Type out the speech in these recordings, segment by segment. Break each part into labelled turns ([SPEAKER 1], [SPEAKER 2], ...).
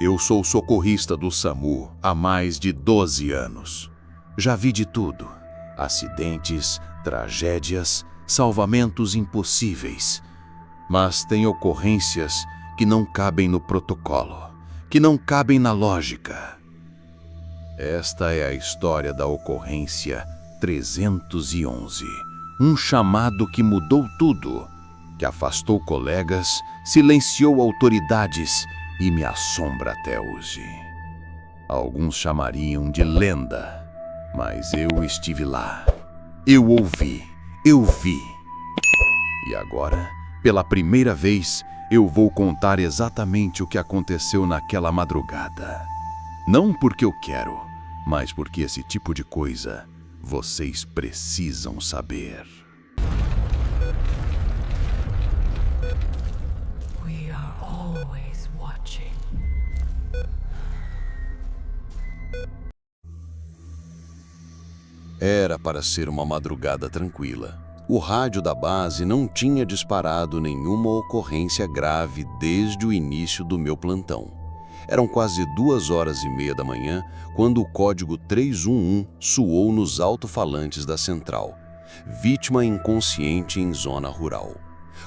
[SPEAKER 1] Eu sou socorrista do SAMU há mais de 12 anos. Já vi de tudo: acidentes, tragédias, salvamentos impossíveis. Mas tem ocorrências que não cabem no protocolo, que não cabem na lógica. Esta é a história da ocorrência 311. Um chamado que mudou tudo, que afastou colegas, silenciou autoridades e me assombra até hoje. Alguns chamariam de lenda, mas eu estive lá. Eu ouvi, eu vi. E agora, pela primeira vez, eu vou contar exatamente o que aconteceu naquela madrugada. Não porque eu quero, mas porque esse tipo de coisa vocês precisam saber.
[SPEAKER 2] We are always watching.
[SPEAKER 3] Era para ser uma madrugada tranquila. O rádio da base não tinha disparado nenhuma ocorrência grave desde o início do meu plantão. Eram quase 2h30 da manhã quando o código 311 soou nos alto-falantes da central. Vítima inconsciente em zona rural.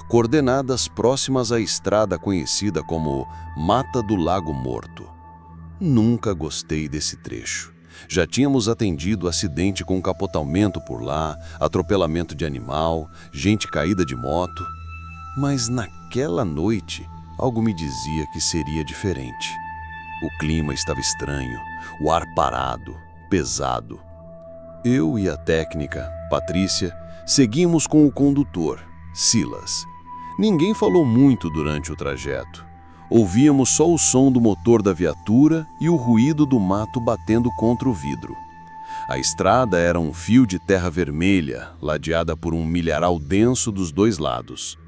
[SPEAKER 3] Coordenadas próximas à estrada conhecida como Mata do Lago Morto. Nunca gostei desse trecho. Já tínhamos atendido acidente com capotamento por lá, atropelamento de animal, gente caída de moto. Mas naquela noite, algo me dizia que seria diferente. O clima estava estranho, o ar parado, pesado. Eu e a técnica, Patrícia, seguimos com o condutor, Silas. Ninguém falou muito durante o trajeto. Ouvíamos só o som do motor da viatura e o ruído do mato batendo contra o vidro. A estrada era um fio de terra vermelha, ladeada por um milharal denso dos dois lados.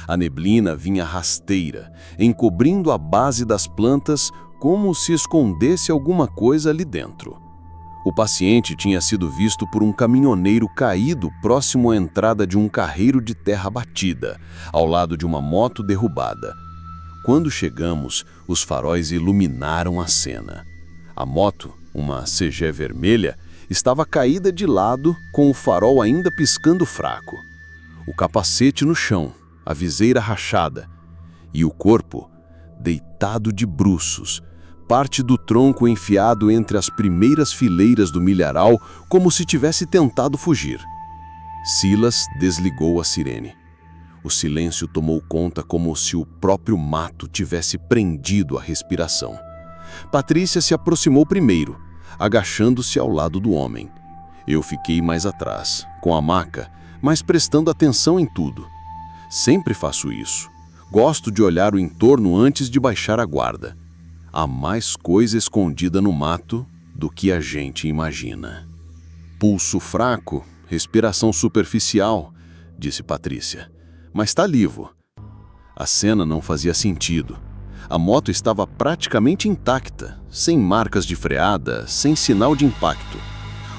[SPEAKER 3] A neblina vinha rasteira, encobrindo a base das plantas como se escondesse alguma coisa ali dentro. O paciente tinha sido visto por um caminhoneiro caído próximo à entrada de um carreiro de terra batida, ao lado de uma moto derrubada. Quando chegamos, os faróis iluminaram a cena. A moto, uma CG vermelha, estava caída de lado, com o farol ainda piscando fraco. O capacete no chão, a viseira rachada e o corpo deitado de bruços, parte do tronco enfiado entre as primeiras fileiras do milharal, como se tivesse tentado fugir. Silas desligou a sirene. O silêncio tomou conta como se o próprio mato tivesse prendido a respiração. Patrícia se aproximou primeiro, agachando-se ao lado do homem. Eu fiquei mais atrás, com a maca, mas prestando atenção em tudo. Sempre faço isso. Gosto de olhar o entorno antes de baixar a guarda. Há mais coisa escondida no mato do que a gente imagina. Pulso fraco, respiração superficial, disse Patrícia. Mas está livre. A cena não fazia sentido. A moto estava praticamente intacta, sem marcas de freada, sem sinal de impacto.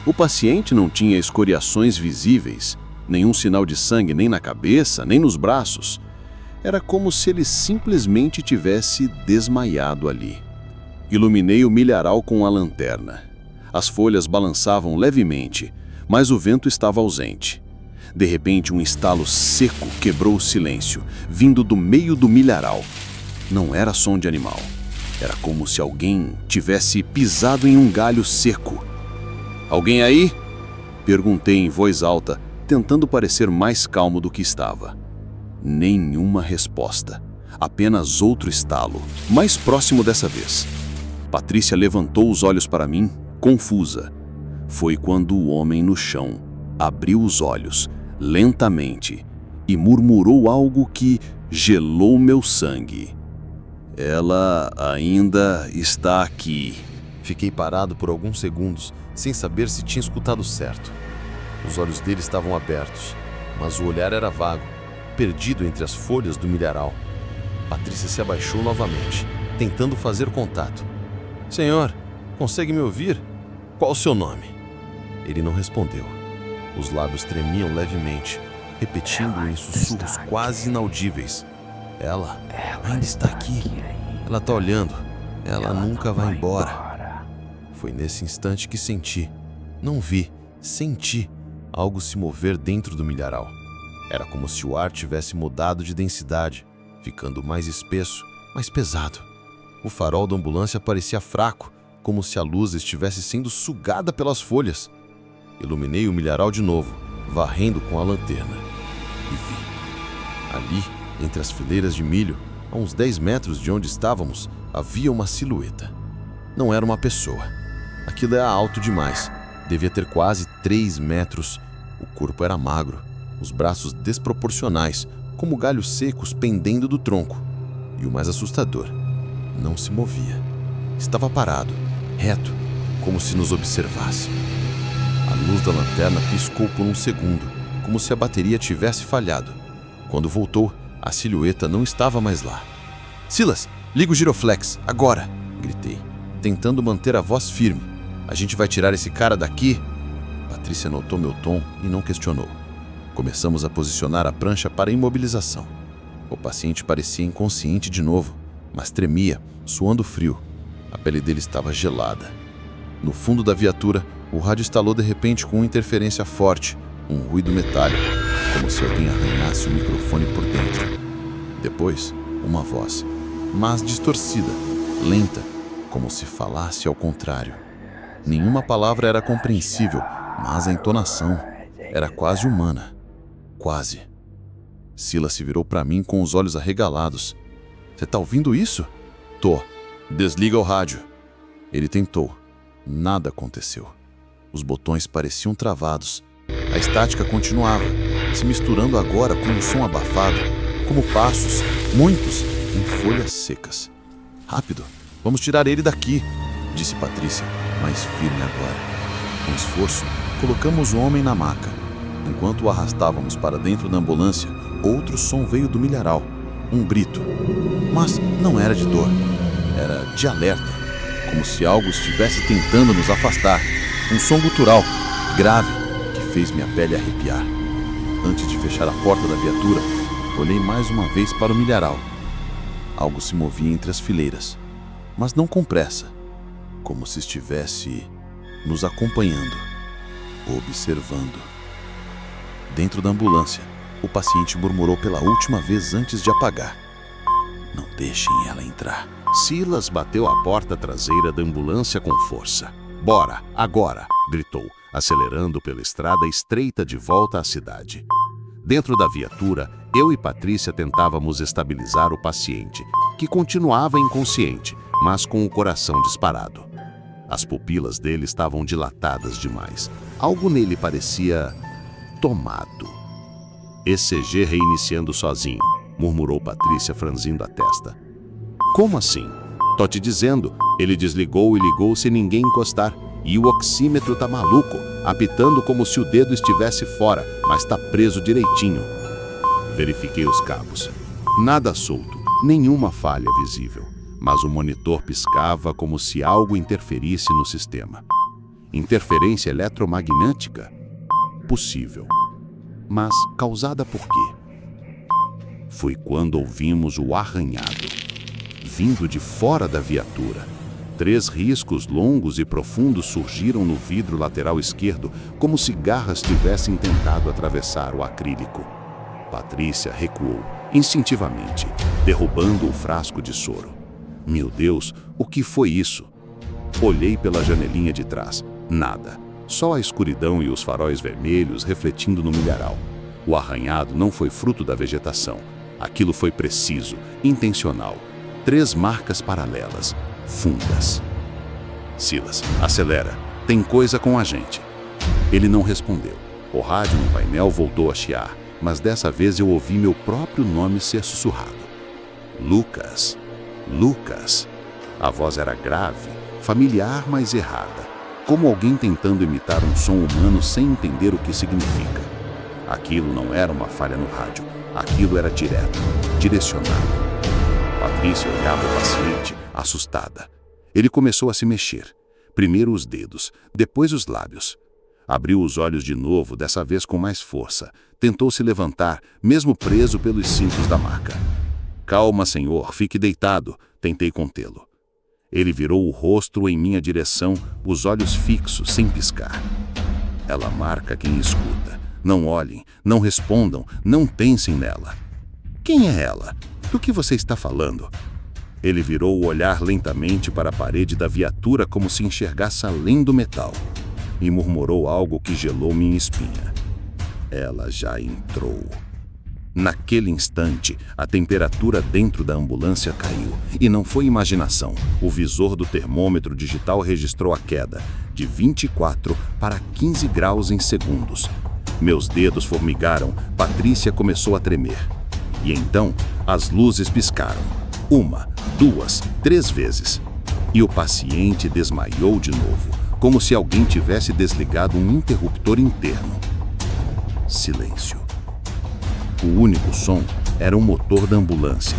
[SPEAKER 3] O paciente não tinha escoriações visíveis, nenhum sinal de sangue nem na cabeça, nem nos braços. Era como se ele simplesmente tivesse desmaiado ali. Iluminei o milharal com a lanterna. As folhas balançavam levemente, mas o vento estava ausente. De repente, um estalo seco quebrou o silêncio, vindo do meio do milharal. Não era som de animal. Era como se alguém tivesse pisado em um galho seco. "Alguém aí?" Perguntei em voz alta, tentando parecer mais calmo do que estava. Nenhuma resposta. Apenas outro estalo, mais próximo dessa vez. Patrícia levantou os olhos para mim, confusa. Foi quando o homem no chão abriu os olhos, lentamente, e murmurou algo que gelou meu sangue. "Ela ainda está aqui."
[SPEAKER 4] Fiquei parado por alguns segundos, sem saber se tinha escutado certo. Os olhos dele estavam abertos, mas o olhar era vago, perdido entre as folhas do milharal. Patrícia se abaixou novamente, tentando fazer contato. "Senhor, consegue me ouvir? Qual o seu nome?" Ele não respondeu. Os lábios tremiam levemente, repetindo em sussurros quase inaudíveis. Ela ainda está aqui. Ela está olhando. Ela nunca vai embora. Foi nesse instante que senti, não vi, senti algo se mover dentro do milharal. Era como se o ar tivesse mudado de densidade, ficando mais espesso, mais pesado. O farol da ambulância parecia fraco, como se a luz estivesse sendo sugada pelas folhas. Iluminei o milharal de novo, varrendo com a lanterna. E vi. Ali, entre as fileiras de milho, a uns 10 metros de onde estávamos, havia uma silhueta. Não era uma pessoa. Aquilo era alto demais. Devia ter quase 3 metros. O corpo era magro, os braços desproporcionais, como galhos secos pendendo do tronco. E o mais assustador, não se movia. Estava parado, reto, como se nos observasse. A luz da lanterna piscou por um segundo, como se a bateria tivesse falhado. Quando voltou, a silhueta não estava mais lá. "Silas, liga o giroflex, agora!" gritei, tentando manter a voz firme. "A gente vai tirar esse cara daqui?" Patrícia notou meu tom e não questionou. Começamos a posicionar a prancha para imobilização. O paciente parecia inconsciente de novo, mas tremia, suando frio. A pele dele estava gelada. No fundo da viatura, o rádio estalou de repente com uma interferência forte, um ruído metálico, como se alguém arranhasse o microfone por dentro. Depois, uma voz, mas distorcida, lenta, como se falasse ao contrário. Nenhuma palavra era compreensível, mas a entonação era quase humana. Quase. Silas se virou para mim com os olhos arregalados. "Você tá ouvindo isso?" "Tô. Desliga o rádio." Ele tentou. Nada aconteceu. Os botões pareciam travados. A estática continuava, se misturando agora com um som abafado, como passos, muitos, em folhas secas. "Rápido, vamos tirar ele daqui", disse Patrícia, mais firme agora. Com esforço, colocamos o homem na maca. Enquanto o arrastávamos para dentro da ambulância, outro som veio do milharal, um grito. Mas não era de dor, era de alerta, como se algo estivesse tentando nos afastar. Um som gutural, grave, que fez minha pele arrepiar. Antes de fechar a porta da viatura, olhei mais uma vez para o milharal. Algo se movia entre as fileiras, mas não com pressa, como se estivesse nos acompanhando, observando. Dentro da ambulância, o paciente murmurou pela última vez antes de apagar: "Não deixem ela entrar."
[SPEAKER 1] Silas bateu a porta traseira da ambulância com força. "Bora, agora!" gritou, acelerando pela estrada estreita de volta à cidade. Dentro da viatura, eu e Patrícia tentávamos estabilizar o paciente, que continuava inconsciente, mas com o coração disparado. As pupilas dele estavam dilatadas demais. Algo nele parecia tomado. "ECG reiniciando sozinho", murmurou Patrícia, franzindo a testa. "Como assim? Tô te dizendo, ele desligou e ligou sem ninguém encostar. E o oxímetro tá maluco, apitando como se o dedo estivesse fora, mas tá preso direitinho." Verifiquei os cabos. Nada solto, nenhuma falha visível, mas o monitor piscava como se algo interferisse no sistema. Interferência eletromagnética? Possível. Mas causada por quê? Foi quando ouvimos o arranhado, vindo de fora da viatura. 3 riscos longos e profundos surgiram no vidro lateral esquerdo, como se garras tivessem tentado atravessar o acrílico. Patrícia recuou, instintivamente, derrubando o frasco de soro. Meu Deus, o que foi isso? Olhei pela janelinha de trás. Nada. Só a escuridão e os faróis vermelhos refletindo no milharal. O arranhado não foi fruto da vegetação. Aquilo foi preciso, intencional. 3 marcas paralelas, fundas. "Silas, acelera. Tem coisa com a gente." Ele não respondeu. O rádio no painel voltou a chiar, mas dessa vez eu ouvi meu próprio nome ser sussurrado. "Lucas. Lucas." A voz era grave, familiar, mas errada, como alguém tentando imitar um som humano sem entender o que significa. Aquilo não era uma falha no rádio, aquilo era direto, direcionado. Patrícia olhava o paciente, assustada. Ele começou a se mexer. Primeiro os dedos, depois os lábios. Abriu os olhos de novo, dessa vez com mais força. Tentou se levantar, mesmo preso pelos cintos da maca. "Calma, senhor, fique deitado", tentei contê-lo. Ele virou o rosto em minha direção, os olhos fixos, sem piscar. Ela marca quem escuta. Não olhem, não respondam, não pensem nela. Quem é ela? Do que você está falando? Ele virou o olhar lentamente para a parede da viatura como se enxergasse além do metal e murmurou algo que gelou minha espinha. Ela já entrou. Naquele instante, a temperatura dentro da ambulância caiu. E não foi imaginação. O visor do termômetro digital registrou a queda de 24 para 15 graus em segundos. Meus dedos formigaram, Patrícia começou a tremer. E então, as luzes piscaram. 1, 2, 3 vezes. E o paciente desmaiou de novo, como se alguém tivesse desligado um interruptor interno. Silêncio. O único som era o motor da ambulância.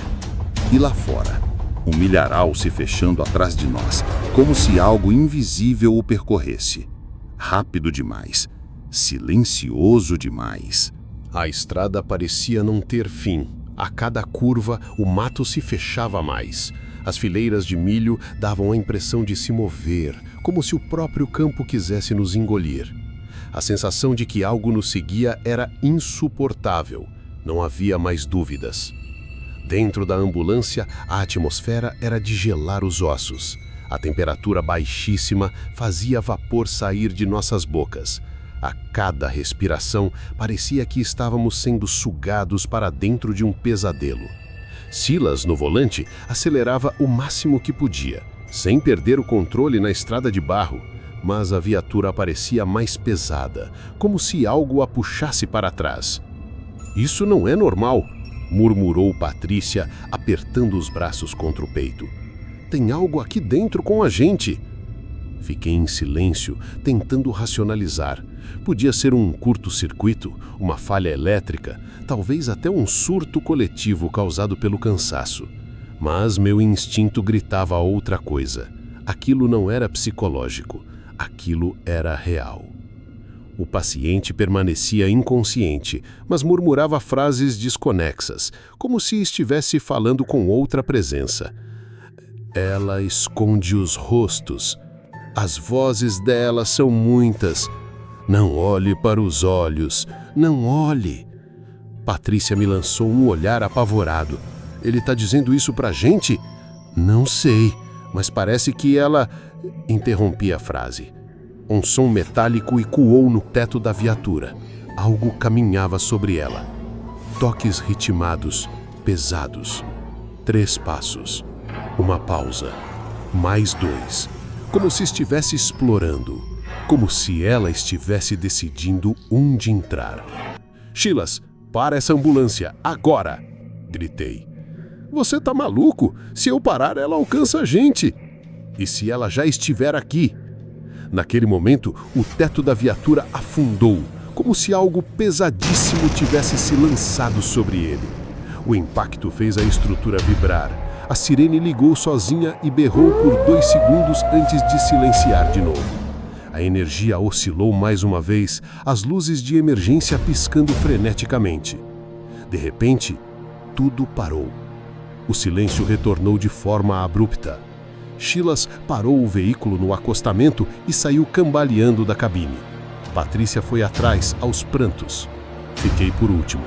[SPEAKER 1] E lá fora, um milharal se fechando atrás de nós, como se algo invisível o percorresse. Rápido demais, silencioso demais.
[SPEAKER 4] A estrada parecia não ter fim. A cada curva, o mato se fechava mais. As fileiras de milho davam a impressão de se mover, como se o próprio campo quisesse nos engolir. A sensação de que algo nos seguia era insuportável. Não havia mais dúvidas. Dentro da ambulância, a atmosfera era de gelar os ossos. A temperatura baixíssima fazia vapor sair de nossas bocas. A cada respiração, parecia que estávamos sendo sugados para dentro de um pesadelo. Silas, no volante, acelerava o máximo que podia, sem perder o controle na estrada de barro, mas a viatura parecia mais pesada, como se algo a puxasse para trás. "Isso não é normal", murmurou Patrícia, apertando os braços contra o peito. "Tem algo aqui dentro com a gente." Fiquei em silêncio, tentando racionalizar. Podia ser um curto-circuito, uma falha elétrica, talvez até um surto coletivo causado pelo cansaço. Mas meu instinto gritava outra coisa. Aquilo não era psicológico, aquilo era real. O paciente permanecia inconsciente, mas murmurava frases desconexas, como se estivesse falando com outra presença. "Ela esconde os rostos. As vozes dela são muitas. Não olhe para os olhos. Não olhe." Patrícia me lançou um olhar apavorado. "Ele está dizendo isso pra gente?" "Não sei, mas parece que ela..." Interrompi a frase. Um som metálico ecoou no teto da viatura. Algo caminhava sobre ela. Toques ritmados, pesados. 3 passos. Uma pausa. Mais 2. Como se estivesse explorando. Como se ela estivesse decidindo onde entrar. "Silas, para essa ambulância, agora!" gritei. "Você tá maluco? Se eu parar, ela alcança a gente." "E se ela já estiver aqui?" Naquele momento, o teto da viatura afundou, como se algo pesadíssimo tivesse se lançado sobre ele. O impacto fez a estrutura vibrar. A sirene ligou sozinha e berrou por 2 segundos antes de silenciar de novo. A energia oscilou mais uma vez, as luzes de emergência piscando freneticamente. De repente, tudo parou. O silêncio retornou de forma abrupta. Silas parou o veículo no acostamento e saiu cambaleando da cabine. Patrícia foi atrás, aos prantos. Fiquei por último.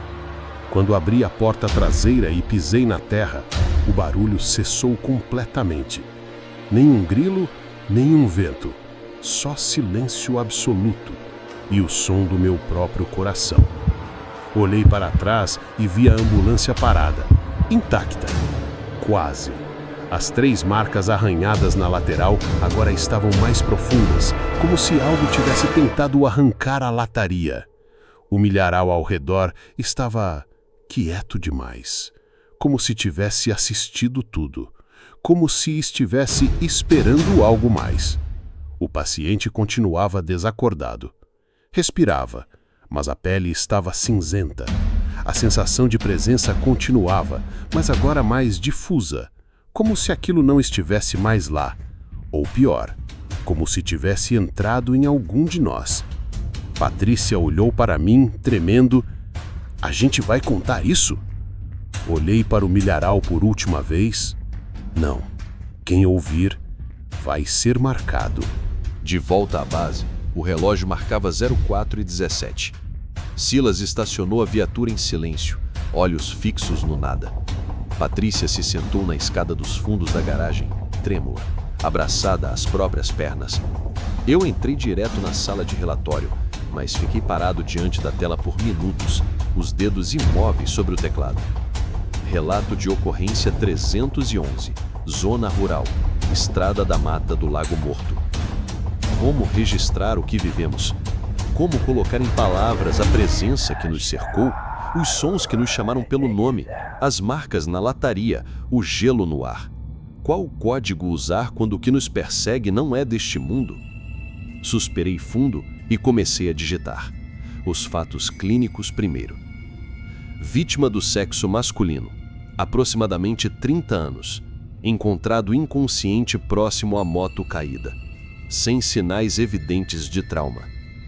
[SPEAKER 4] Quando abri a porta traseira e pisei na terra, o barulho cessou completamente. Nem um grilo, nem um vento. Só silêncio absoluto e o som do meu próprio coração. Olhei para trás e vi a ambulância parada, intacta. Quase. As 3 marcas arranhadas na lateral agora estavam mais profundas, como se algo tivesse tentado arrancar a lataria. O milharal ao redor estava quieto demais, como se tivesse assistido tudo, como se estivesse esperando algo mais. O paciente continuava desacordado. Respirava, mas a pele estava cinzenta. A sensação de presença continuava, mas agora mais difusa, como se aquilo não estivesse mais lá, ou pior, como se tivesse entrado em algum de nós. Patrícia olhou para mim, tremendo. "A gente vai contar isso?" Olhei para o milharal por última vez. Não. Quem ouvir,
[SPEAKER 1] vai ser marcado.
[SPEAKER 3] De volta à base, o relógio marcava 04h17. Silas estacionou a viatura em silêncio, olhos fixos no nada. Patrícia se sentou na escada dos fundos da garagem, trêmula, abraçada às próprias pernas. Eu entrei direto na sala de relatório, mas fiquei parado diante da tela por minutos, os dedos imóveis sobre o teclado. Relato de ocorrência 311, Zona Rural, Estrada da Mata do Lago Morto. Como registrar o que vivemos? Como colocar em palavras a presença que nos cercou, os sons que nos chamaram pelo nome, as marcas na lataria, o gelo no ar? Qual código usar quando o que nos persegue não é deste mundo? Suspirei fundo e comecei a digitar. Os fatos clínicos primeiro. Vítima do sexo masculino, aproximadamente 30 anos, encontrado inconsciente próximo à moto caída, sem sinais evidentes de trauma,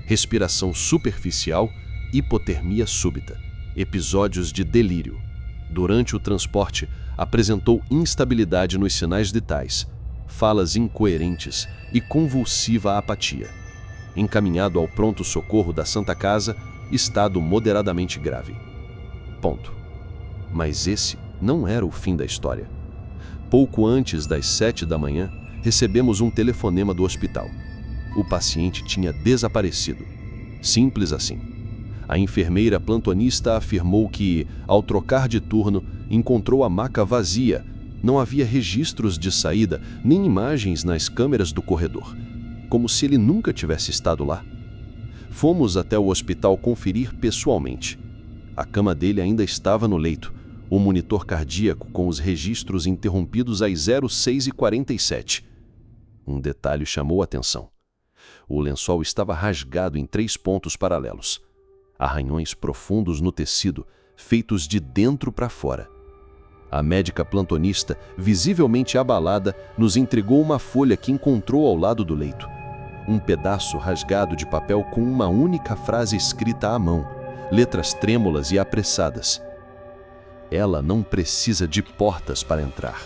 [SPEAKER 3] respiração superficial, hipotermia súbita, episódios de delírio. Durante o transporte, apresentou instabilidade nos sinais vitais, falas incoerentes e convulsiva apatia. Encaminhado ao pronto-socorro da Santa Casa, estado moderadamente grave. Ponto. Mas esse não era o fim da história. Pouco antes das 7 da manhã, recebemos um telefonema do hospital. O paciente tinha desaparecido. Simples assim. A enfermeira plantonista afirmou que, ao trocar de turno, encontrou a maca vazia. Não havia registros de saída, nem imagens nas câmeras do corredor, como se ele nunca tivesse estado lá. Fomos até o hospital conferir pessoalmente. A cama dele ainda estava no leito, o monitor cardíaco com os registros interrompidos às 06h47. Um detalhe chamou a atenção. O lençol estava rasgado em 3 pontos paralelos. Arranhões profundos no tecido, feitos de dentro para fora. A médica plantonista, visivelmente abalada, nos entregou uma folha que encontrou ao lado do leito. Um pedaço rasgado de papel com uma única frase escrita à mão, letras trêmulas e apressadas. Ela não precisa de portas para entrar.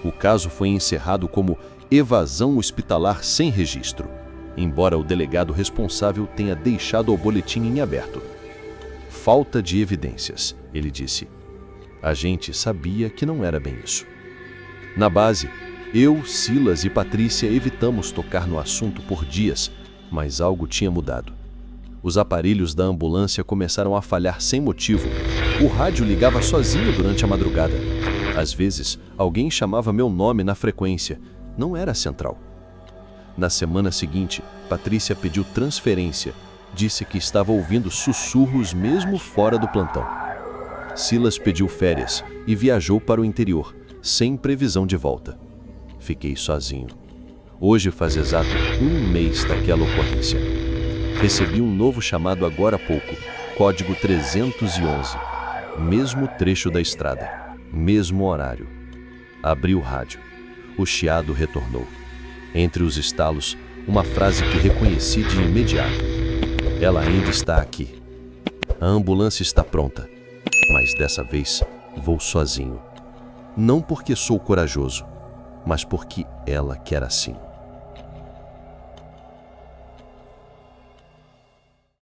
[SPEAKER 3] O caso foi encerrado como evasão hospitalar sem registro, embora o delegado responsável tenha deixado o boletim em aberto. Falta de evidências, ele disse. A gente sabia que não era bem isso. Na base, eu, Silas e Patrícia evitamos tocar no assunto por dias, mas algo tinha mudado. Os aparelhos da ambulância começaram a falhar sem motivo. O rádio ligava sozinho durante a madrugada. Às vezes, alguém chamava meu nome na frequência. Não era central. Na semana seguinte, Patrícia pediu transferência. Disse que estava ouvindo sussurros mesmo fora do plantão. Silas pediu férias e viajou para o interior, sem previsão de volta. Fiquei sozinho. Hoje faz exato 1 mês daquela ocorrência. Recebi um novo chamado agora há pouco, código 311. Mesmo trecho da estrada, mesmo horário. Abri o rádio. O chiado retornou. Entre os estalos, uma frase que reconheci de imediato. Ela ainda está aqui. A ambulância está pronta, mas dessa vez vou sozinho. Não porque sou corajoso, mas porque ela quer assim.